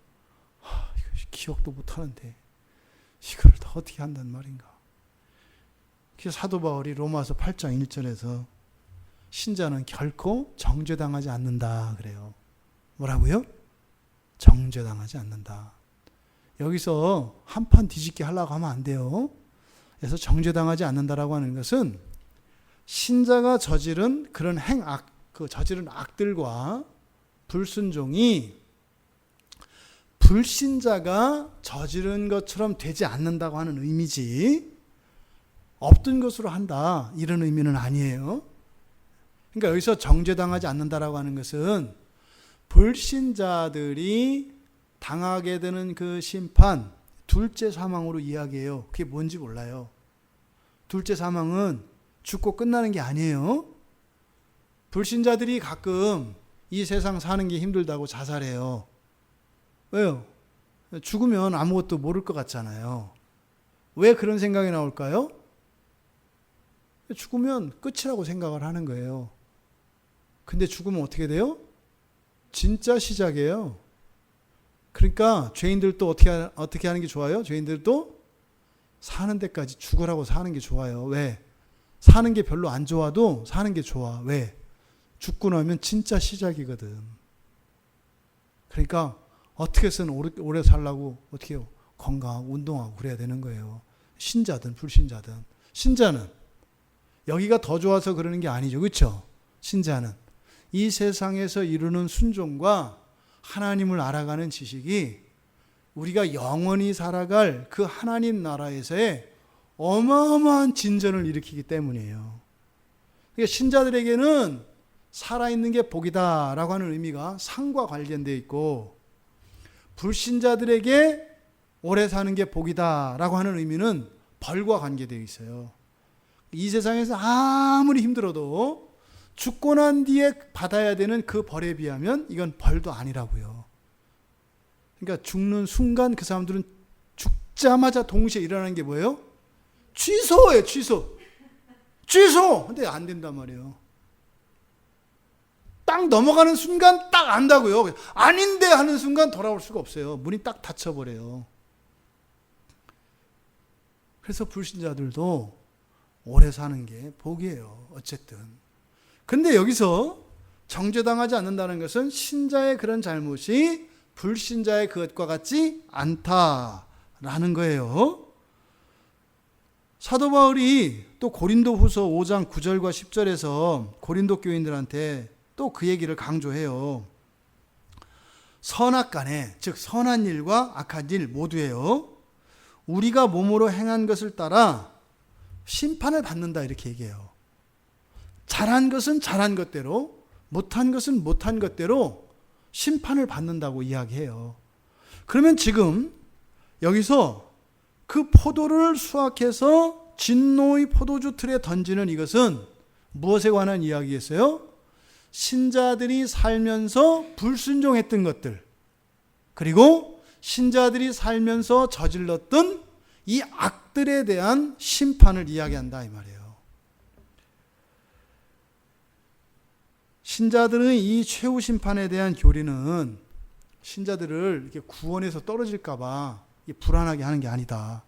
이거 기억도 못 하는데 이걸 다 어떻게 한단 말인가. 그래서 사도 바울이 로마서 8장 1절에서 신자는 결코 정죄당하지 않는다 그래요. 뭐라고요? 정죄당하지 않는다. 여기서 한판 뒤집게 하려고 하면 안 돼요. 그래서 정죄당하지 않는다라고 하는 것은 신자가 저지른 그런 저지른 악들과 불순종이 불신자가 저지른 것처럼 되지 않는다고 하는 의미지, 없던 것으로 한다 이런 의미는 아니에요. 그러니까 여기서 정죄당하지 않는다라고 하는 것은 불신자들이 당하게 되는 그 심판, 둘째 사망으로 이야기해요. 그게 뭔지 몰라요. 둘째 사망은 죽고 끝나는 게 아니에요. 불신자들이 가끔 이 세상 사는 게 힘들다고 자살해요. 왜요? 죽으면 아무것도 모를 것 같잖아요. 왜 그런 생각이 나올까요? 죽으면 끝이라고 생각을 하는 거예요. 근데 죽으면 어떻게 돼요? 진짜 시작이에요. 그러니까 죄인들도 어떻게 하는 게 좋아요? 죄인들도 사는 데까지 죽으라고 사는 게 좋아요. 왜? 사는 게 별로 안 좋아도 사는 게 좋아. 왜? 죽고 나면 진짜 시작이거든. 그러니까 어떻게 해서는 오래 살라고 어떻게 해요? 건강하고 운동하고 그래야 되는 거예요. 신자든 불신자든. 신자는 여기가 더 좋아서 그러는 게 아니죠. 그렇죠? 신자는 이 세상에서 이루는 순종과 하나님을 알아가는 지식이 우리가 영원히 살아갈 그 하나님 나라에서의 어마어마한 진전을 일으키기 때문이에요. 그러니까 신자들에게는 살아있는 게 복이다라고 하는 의미가 상과 관련되어 있고, 불신자들에게 오래 사는 게 복이다라고 하는 의미는 벌과 관계되어 있어요. 이 세상에서 아무리 힘들어도 죽고 난 뒤에 받아야 되는 그 벌에 비하면 이건 벌도 아니라고요. 그러니까 죽는 순간 그 사람들은 죽자마자 동시에 일어나는 게 뭐예요? 취소예요, 취소. 취소! 근데 안 된단 말이에요. 딱 넘어가는 순간 딱 안다고요. 아닌데 하는 순간 돌아올 수가 없어요. 문이 딱 닫혀버려요. 그래서 불신자들도 오래 사는 게 복이에요. 어쨌든. 근데 여기서 정죄당하지 않는다는 것은 신자의 그런 잘못이 불신자의 그것과 같지 않다라는 거예요. 사도 바울이 또 고린도후서 5장 9절과 10절에서 고린도 교인들한테 또 그 얘기를 강조해요. 선악간에, 즉 선한 일과 악한 일 모두에요, 우리가 몸으로 행한 것을 따라 심판을 받는다, 이렇게 얘기해요. 잘한 것은 잘한 것대로, 못한 것은 못한 것대로 심판을 받는다고 이야기해요. 그러면 지금 여기서 그 포도를 수확해서 진노의 포도주 틀에 던지는 이것은 무엇에 관한 이야기겠어요? 신자들이 살면서 불순종했던 것들, 그리고 신자들이 살면서 저질렀던 이 악들에 대한 심판을 이야기한다, 이 말이에요. 신자들의 이 최후 심판에 대한 교리는 신자들을 이렇게 구원에서 떨어질까 봐 불안하게 하는 게 아니다.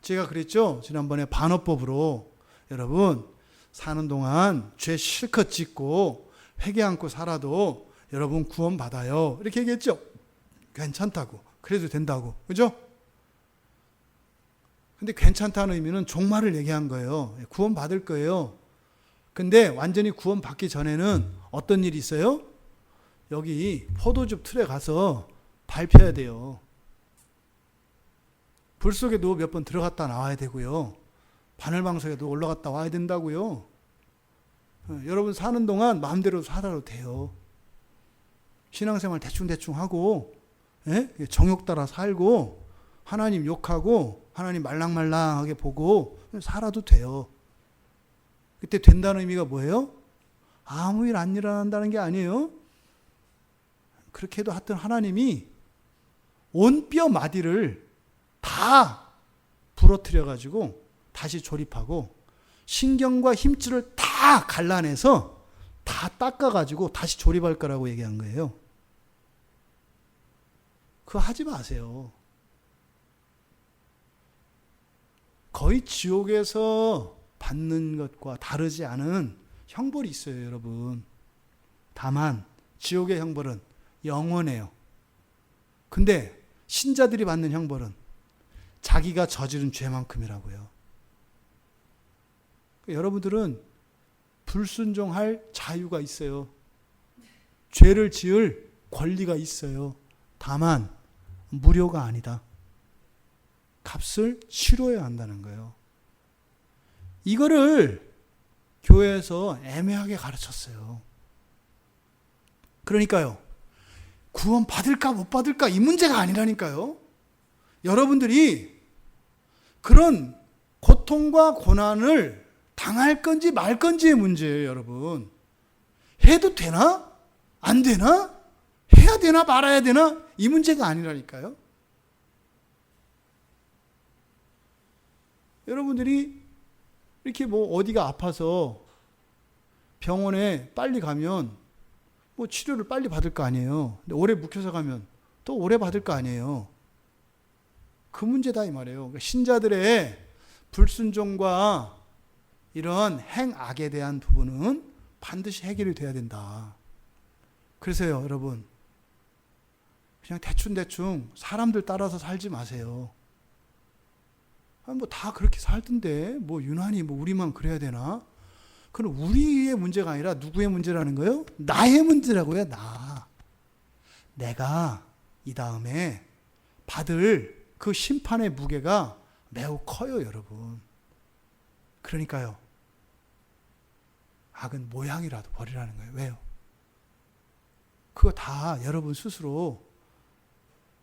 제가 그랬죠? 지난번에 반어법으로 여러분 사는 동안 죄 실컷 짓고 회개 않고 살아도 여러분 구원 받아요, 이렇게 얘기했죠? 괜찮다고, 그래도 된다고, 그죠? 근데 괜찮다는 의미는 종말을 얘기한 거예요. 구원 받을 거예요. 근데 완전히 구원 받기 전에는 어떤 일이 있어요? 여기 포도즙 틀에 가서 밟혀야 돼요. 불 속에도 몇 번 들어갔다 나와야 되고요. 바늘방석에도 올라갔다 와야 된다고요. 여러분 사는 동안 마음대로 살아도 돼요. 신앙생활 대충대충 하고, 정욕 따라 살고, 하나님 욕하고, 하나님 말랑말랑하게 보고 살아도 돼요. 그때 된다는 의미가 뭐예요? 아무 일 안 일어난다는 게 아니에요. 그렇게 해도 하여튼 하나님이 온 뼈 마디를 다 부러뜨려가지고 다시 조립하고, 신경과 힘줄을 다 갈라내서 다 닦아가지고 다시 조립할 거라고 얘기한 거예요. 그거 하지 마세요. 거의 지옥에서 받는 것과 다르지 않은 형벌이 있어요, 여러분. 다만 지옥의 형벌은 영원해요. 근데 신자들이 받는 형벌은 자기가 저지른 죄만큼이라고요. 여러분들은 불순종할 자유가 있어요. 죄를 지을 권리가 있어요. 다만 무료가 아니다. 값을 치러야 한다는 거예요. 이거를 교회에서 애매하게 가르쳤어요. 그러니까요, 구원 받을까 못 받을까 이 문제가 아니라니까요. 여러분들이 그런 고통과 고난을 당할 건지 말 건지의 문제예요, 여러분. 해도 되나? 안 되나? 해야 되나 말아야 되나? 이 문제가 아니라니까요. 여러분들이 이렇게 뭐 어디가 아파서 병원에 빨리 가면 뭐 치료를 빨리 받을 거 아니에요. 근데 오래 묵혀서 가면 또 오래 받을 거 아니에요. 그 문제다 이 말이에요. 그러니까 신자들의 불순종과 이런 행악에 대한 부분은 반드시 해결이 돼야 된다. 그래서요, 여러분, 그냥 대충대충 사람들 따라서 살지 마세요. 뭐 다 그렇게 살던데 뭐 유난히 뭐 우리만 그래야 되나? 그건 우리의 문제가 아니라 누구의 문제라는 거예요? 나의 문제라고요. 내가 이 다음에 받을 그 심판의 무게가 매우 커요, 여러분. 그러니까요, 작은 모양이라도 버리라는 거예요. 왜요? 그거 다 여러분 스스로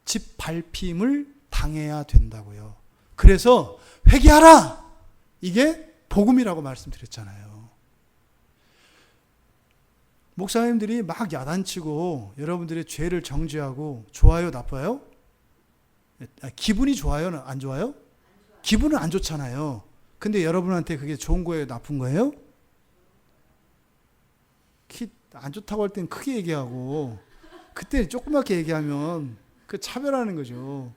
짓밟힘을 당해야 된다고요. 그래서 회개하라! 이게 복음이라고 말씀드렸잖아요. 목사님들이 막 야단치고 여러분들의 죄를 정죄하고 좋아요, 나빠요? 기분이 좋아요, 안 좋아요? 기분은 안 좋잖아요. 근데 여러분한테 그게 좋은 거예요, 나쁜 거예요? 안 좋다고 할 땐 크게 얘기하고 그때 조그맣게 얘기하면 그 차별하는 거죠.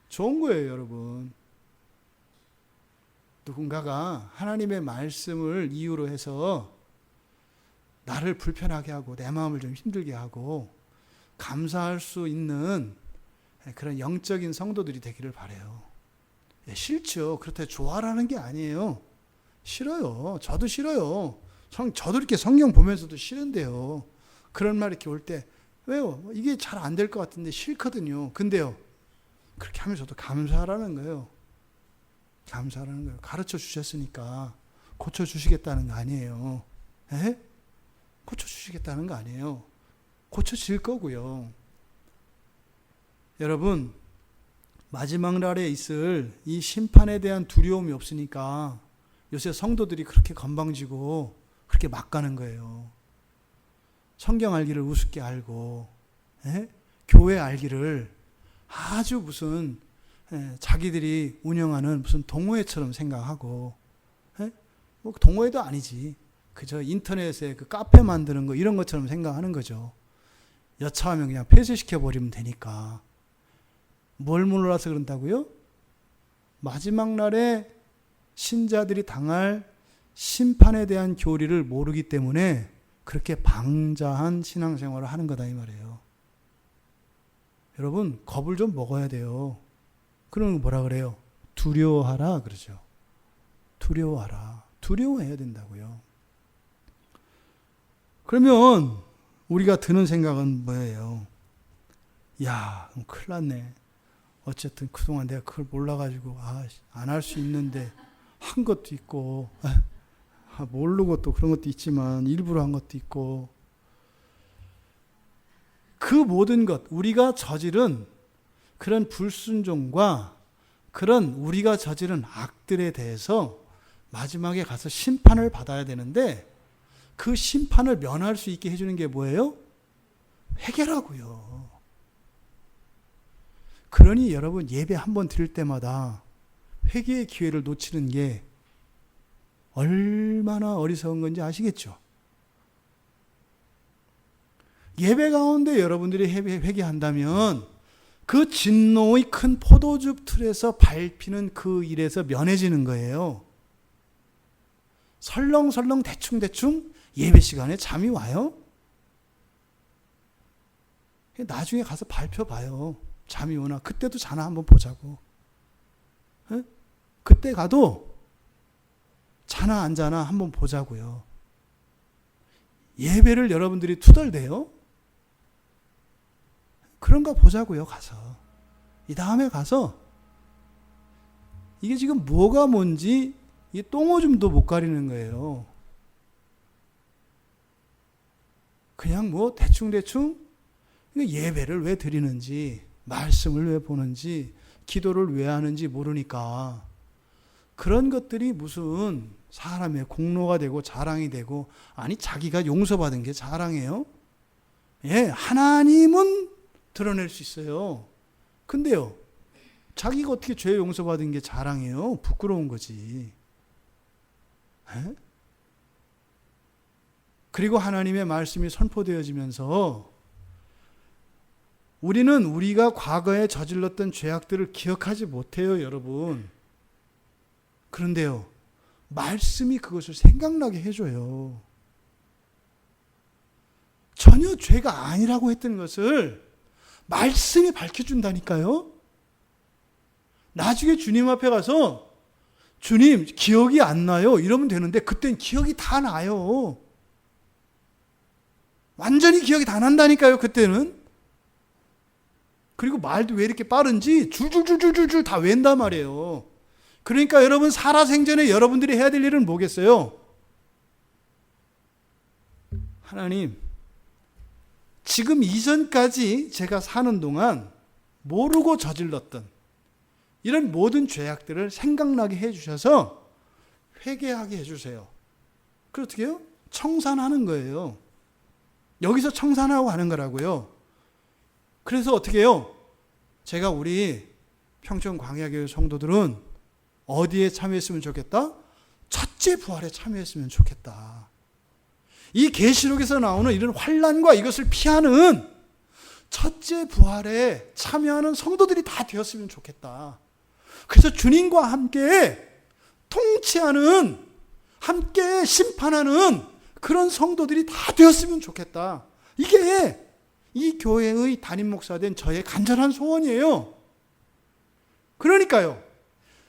좋은 거예요, 여러분. 누군가가 하나님의 말씀을 이유로 해서 나를 불편하게 하고 내 마음을 좀 힘들게 하고 감사할 수 있는 그런 영적인 성도들이 되기를 바라요. 싫죠. 그렇다고 좋아라는 게 아니에요. 싫어요. 저도 싫어요. 저도 이렇게 성경 보면서도 싫은데요. 그런 말 이렇게 올 때 왜요? 이게 잘 안 될 것 같은데 싫거든요. 근데요. 그렇게 하면서도 감사하라는 거예요. 감사하라는 거예요. 가르쳐 주셨으니까 고쳐 주시겠다는 거 아니에요. 에? 고쳐 주시겠다는 거 아니에요. 고쳐 질 거고요. 여러분, 마지막 날에 있을 이 심판에 대한 두려움이 없으니까 요새 성도들이 그렇게 건방지고 그렇게 막 가는 거예요. 성경 알기를 우습게 알고, 교회 알기를 아주 무슨 자기들이 운영하는 무슨 동호회처럼 생각하고, 뭐 동호회도 아니지. 그저 인터넷에 그 카페 만드는 거 이런 것처럼 생각하는 거죠. 여차하면 그냥 폐쇄시켜 버리면 되니까. 뭘 몰라서 그런다고요? 마지막 날에 신자들이 당할 심판에 대한 교리를 모르기 때문에 그렇게 방자한 신앙생활을 하는 거다 이 말이에요. 여러분, 겁을 좀 먹어야 돼요. 그러면 뭐라 그래요? 두려워하라 그러죠. 두려워하라. 두려워해야 된다고요. 그러면 우리가 드는 생각은 뭐예요? 야, 그럼 큰일 났네. 어쨌든 그동안 내가 그걸 몰라가지고 안 할 수 있는데 한 것도 있고 모르고 또 그런 것도 있지만 일부러 한 것도 있고 그 모든 것 우리가 저지른 그런 불순종과 그런 우리가 저지른 악들에 대해서 마지막에 가서 심판을 받아야 되는데 그 심판을 면할 수 있게 해주는 게 뭐예요? 회개라고요. 그러니 여러분 예배 한번 드릴 때마다 회개의 기회를 놓치는 게 얼마나 어리석은 건지 아시겠죠? 예배 가운데 여러분들이 회개한다면 그 진노의 큰 포도즙 틀에서 밟히는 그 일에서 면해지는 거예요. 설렁설렁 대충대충 예배 시간에 잠이 와요? 나중에 가서 밟혀봐요. 잠이 오나 그때도 자나 한번 보자고. 에? 그때 가도 자나 안 자나 한번 보자고요. 예배를 여러분들이 투덜대요? 그런가 보자고요. 가서 이 다음에 가서 이게 지금 뭐가 뭔지 이 똥오줌도 못 가리는 거예요. 그냥 뭐 대충대충 예배를 왜 드리는지 말씀을 왜 보는지 기도를 왜 하는지 모르니까 그런 것들이 무슨 사람의 공로가 되고 자랑이 되고 아니 자기가 용서받은 게 자랑이에요? 예, 하나님은 드러낼 수 있어요. 근데요, 자기가 어떻게 죄 용서받은 게 자랑이에요? 부끄러운 거지. 에? 그리고 하나님의 말씀이 선포되어지면서 우리는 우리가 과거에 저질렀던 죄악들을 기억하지 못해요, 여러분. 그런데요, 말씀이 그것을 생각나게 해줘요. 전혀 죄가 아니라고 했던 것을 말씀이 밝혀준다니까요. 나중에 주님 앞에 가서 주님 기억이 안 나요 이러면 되는데 그땐 기억이 다 나요. 완전히 기억이 다 난다니까요, 그때는. 그리고 말도 왜 이렇게 빠른지 줄줄줄줄줄 다 외운단 말이에요. 그러니까 여러분 살아생전에 여러분들이 해야 될 일은 뭐겠어요? 하나님, 지금 이전까지 제가 사는 동안 모르고 저질렀던 이런 모든 죄악들을 생각나게 해주셔서 회개하게 해주세요. 그럼 어떻게 해요? 청산하는 거예요. 여기서 청산하고 하는 거라고요. 그래서 어떻게 해요? 제가 우리 평촌 광야교회 성도들은 어디에 참여했으면 좋겠다? 첫째 부활에 참여했으면 좋겠다. 이 계시록에서 나오는 이런 환난과 이것을 피하는 첫째 부활에 참여하는 성도들이 다 되었으면 좋겠다. 그래서 주님과 함께 통치하는, 함께 심판하는 그런 성도들이 다 되었으면 좋겠다. 이게 이 교회의 담임 목사된 저의 간절한 소원이에요. 그러니까요,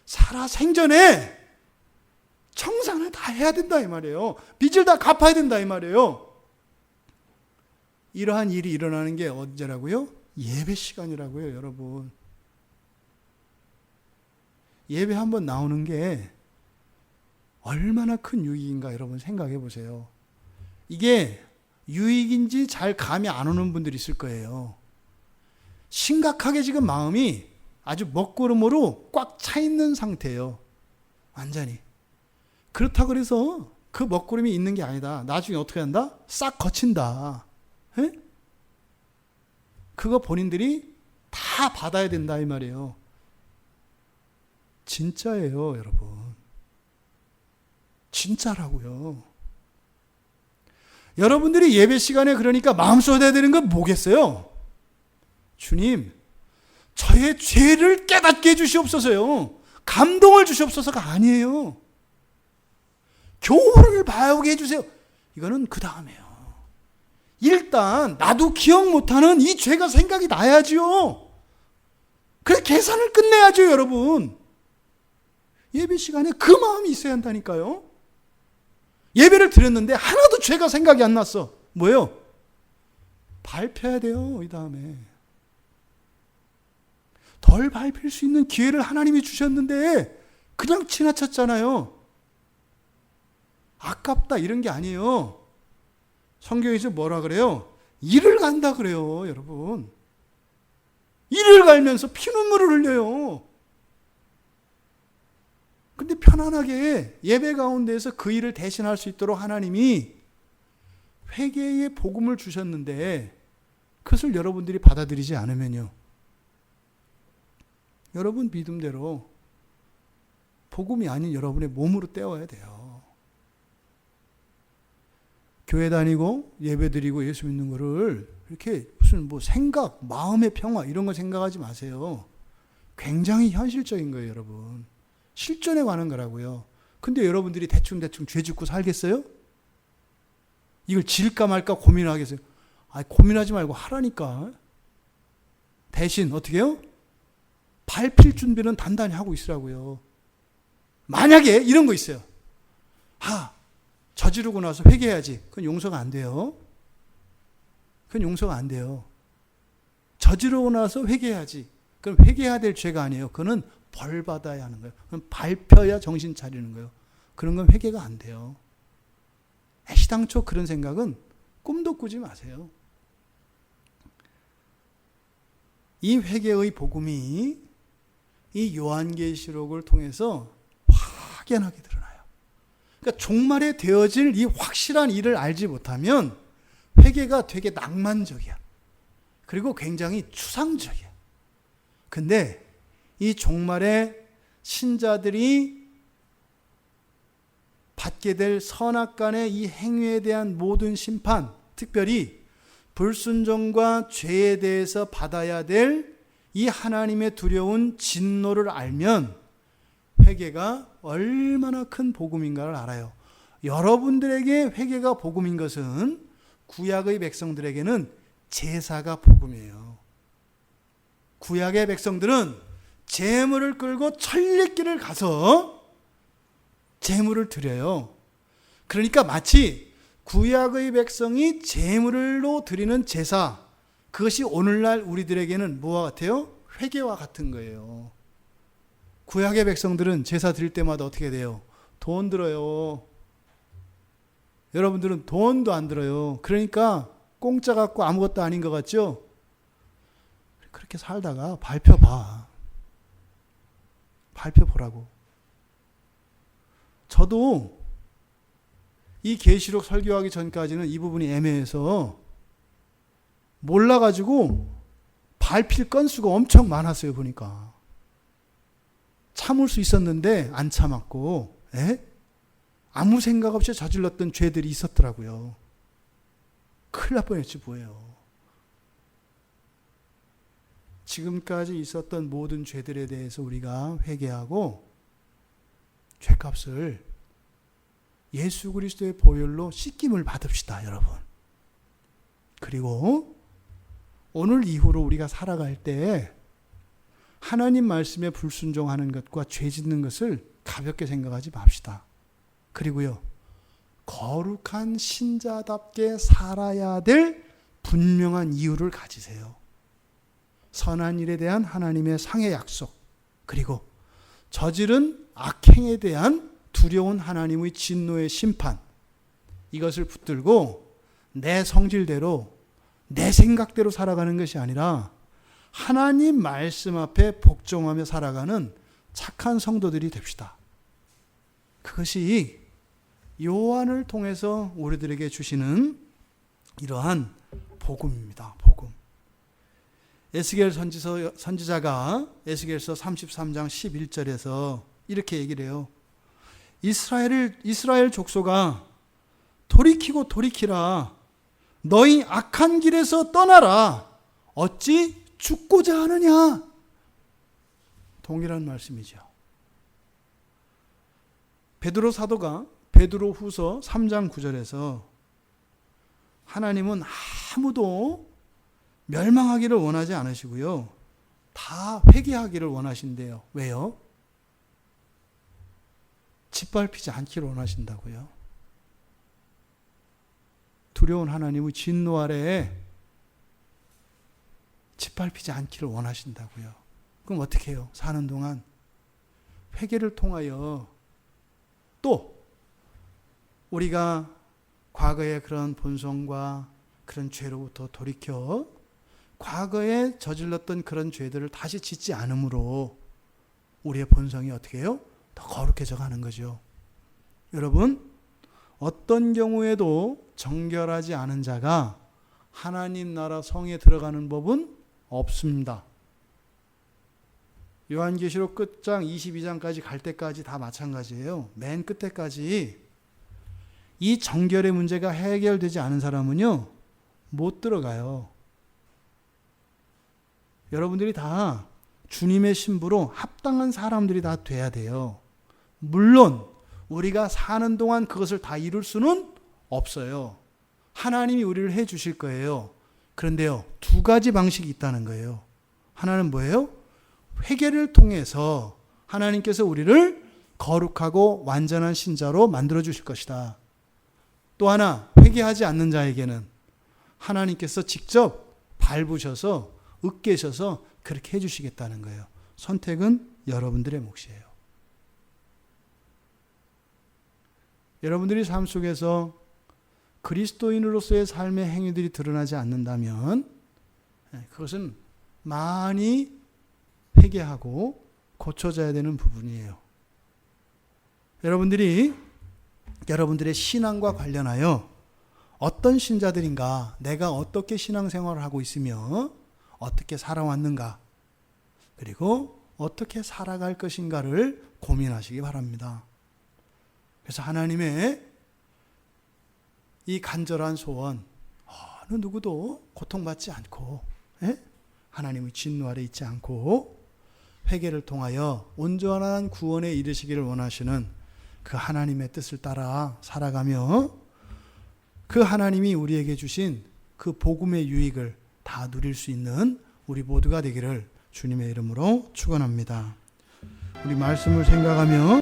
살아 생전에 청산을 다 해야 된다 이 말이에요. 빚을 다 갚아야 된다 이 말이에요. 이러한 일이 일어나는 게 언제라고요? 예배 시간이라고요, 여러분. 예배 한번 나오는 게 얼마나 큰 유익인가 여러분 생각해 보세요. 이게 유익인지 잘 감이 안 오는 분들이 있을 거예요. 심각하게 지금 마음이 아주 먹구름으로 꽉 차 있는 상태예요. 완전히. 그렇다고 해서 그 먹구름이 있는 게 아니다. 나중에 어떻게 한다? 싹 거친다. 에? 그거 본인들이 다 받아야 된다 이 말이에요. 진짜예요, 여러분. 진짜라고요. 여러분들이 예배 시간에 그러니까 마음 쏟아야 되는 건 뭐겠어요? 주님, 저의 죄를 깨닫게 해주시옵소서요. 감동을 주시옵소서가 아니에요. 교훈을 배우게 해주세요. 이거는 그 다음에요. 일단 나도 기억 못하는 이 죄가 생각이 나야지요. 그래 계산을 끝내야죠, 여러분. 예배 시간에 그 마음이 있어야 한다니까요. 예배를 드렸는데 하나도 죄가 생각이 안 났어. 뭐예요? 밟혀야 돼요, 이 다음에. 덜 밟힐 수 있는 기회를 하나님이 주셨는데 그냥 지나쳤잖아요. 아깝다 이런 게 아니에요. 성경에서 뭐라 그래요? 이를 간다 그래요, 여러분. 이를 갈면서 피눈물을 흘려요. 근데 편안하게 예배 가운데에서 그 일을 대신할 수 있도록 하나님이 회개의 복음을 주셨는데 그것을 여러분들이 받아들이지 않으면요, 여러분 믿음대로 복음이 아닌 여러분의 몸으로 떼어야 돼요. 교회 다니고 예배 드리고 예수 믿는 거를 이렇게 무슨 뭐 생각, 마음의 평화 이런 거 생각하지 마세요. 굉장히 현실적인 거예요, 여러분. 실존에 관한 거라고요. 근데 여러분들이 대충 죄 짓고 살겠어요? 이걸 질까 말까 고민하겠어요? 아니, 고민하지 말고 하라니까. 대신 어떻게 해요? 밟힐 준비는 단단히 하고 있으라고요. 만약에 이런 거 있어요. 저지르고 나서 회개해야지. 그건 용서가 안 돼요. 그건 용서가 안 돼요. 저지르고 나서 회개해야지. 그럼 회개해야 될 죄가 아니에요. 그거는 벌 받아야 하는 거예요. 그럼 밟혀야 정신 차리는 거예요. 그런 건 회개가 안 돼요. 애시당초 그런 생각은 꿈도 꾸지 마세요. 이 회개의 복음이 이 요한계시록을 통해서 확연하게 드러나요. 그러니까 종말에 되어질 이 확실한 일을 알지 못하면 회개가 되게 낭만적이야. 그리고 굉장히 추상적이야. 근데 이 종말에 신자들이 받게 될 선악간의 이 행위에 대한 모든 심판, 특별히 불순종과 죄에 대해서 받아야 될 이 하나님의 두려운 진노를 알면 회개가 얼마나 큰 복음인가를 알아요. 여러분들에게 회개가 복음인 것은 구약의 백성들에게는 제사가 복음이에요. 구약의 백성들은 제물을 끌고 천리길을 가서 제물을 드려요. 그러니까 마치 구약의 백성이 제물로 드리는 제사, 그것이 오늘날 우리들에게는 뭐와 같아요? 회개와 같은 거예요. 구약의 백성들은 제사 드릴 때마다 어떻게 돼요? 돈 들어요. 여러분들은 돈도 안 들어요. 그러니까 공짜 갖고 아무것도 아닌 것 같죠? 그렇게 살다가 발표 보라고. 저도 이 계시록 설교하기 전까지는 이 부분이 애매해서 몰라가지고 밟힐 건수가 엄청 많았어요. 보니까 참을 수 있었는데 안 참았고, 아무 생각 없이 저질렀던 죄들이 있었더라고요. 큰일 날 뻔했지 뭐예요. 지금까지 있었던 모든 죄들에 대해서 우리가 회개하고 죄값을 예수 그리스도의 보혈로 씻김을 받읍시다, 여러분. 그리고 오늘 이후로 우리가 살아갈 때 하나님 말씀에 불순종하는 것과 죄 짓는 것을 가볍게 생각하지 맙시다. 그리고요, 거룩한 신자답게 살아야 될 분명한 이유를 가지세요. 선한 일에 대한 하나님의 상의 약속, 그리고 저지른 악행에 대한 두려운 하나님의 진노의 심판, 이것을 붙들고 내 성질대로 내 생각대로 살아가는 것이 아니라 하나님 말씀 앞에 복종하며 살아가는 착한 성도들이 됩시다. 그것이 요한을 통해서 우리들에게 주시는 이러한 복음입니다. 복음. 에스겔 선지자가 에스겔서 33장 11절에서 이렇게 얘기를 해요. 이스라엘 족속아, 돌이키고 돌이키라. 너희 악한 길에서 떠나라. 어찌 죽고자 하느냐. 동일한 말씀이죠. 베드로 사도가 베드로 후서 3장 9절에서 하나님은 아무도 멸망하기를 원하지 않으시고요, 다 회개하기를 원하신대요. 왜요? 짓밟히지 않기를 원하신다고요. 두려운 하나님의 진노 아래에 짓밟히지 않기를 원하신다고요. 그럼 어떻게 해요? 사는 동안 회개를 통하여 또 우리가 과거의 그런 본성과 그런 죄로부터 돌이켜 과거에 저질렀던 그런 죄들을 다시 짓지 않으므로 우리의 본성이 어떻게 해요? 더 거룩해져 가는 거죠. 여러분, 어떤 경우에도 정결하지 않은 자가 하나님 나라 성에 들어가는 법은 없습니다. 요한계시록 끝장 22장까지 갈 때까지 다 마찬가지예요. 맨 끝에까지 이 정결의 문제가 해결되지 않은 사람은요, 못 들어가요. 여러분들이 다 주님의 신부로 합당한 사람들이 다 돼야 돼요. 물론 우리가 사는 동안 그것을 다 이룰 수는 없어요. 하나님이 우리를 해 주실 거예요. 그런데요, 두 가지 방식이 있다는 거예요. 하나는 뭐예요? 회개를 통해서 하나님께서 우리를 거룩하고 완전한 신자로 만들어 주실 것이다. 또 하나, 회개하지 않는 자에게는 하나님께서 직접 밟으셔서 으깨셔서 그렇게 해주시겠다는 거예요. 선택은 여러분들의 몫이에요. 여러분들이 삶 속에서 그리스도인으로서의 삶의 행위들이 드러나지 않는다면 그것은 많이 회개하고 고쳐져야 되는 부분이에요. 여러분들이 여러분들의 신앙과 관련하여 어떤 신자들인가, 내가 어떻게 신앙생활을 하고 있으며 어떻게 살아왔는가, 그리고 어떻게 살아갈 것인가를 고민하시기 바랍니다. 그래서 하나님의 이 간절한 소원, 어느 누구도 고통받지 않고 하나님의 진노 아래 있지 않고 회개를 통하여 온전한 구원에 이르시기를 원하시는 그 하나님의 뜻을 따라 살아가며 그 하나님이 우리에게 주신 그 복음의 유익을 다 누릴 수 있는 우리 모두가 되기를 주님의 이름으로 축원합니다. 우리 말씀을 생각하며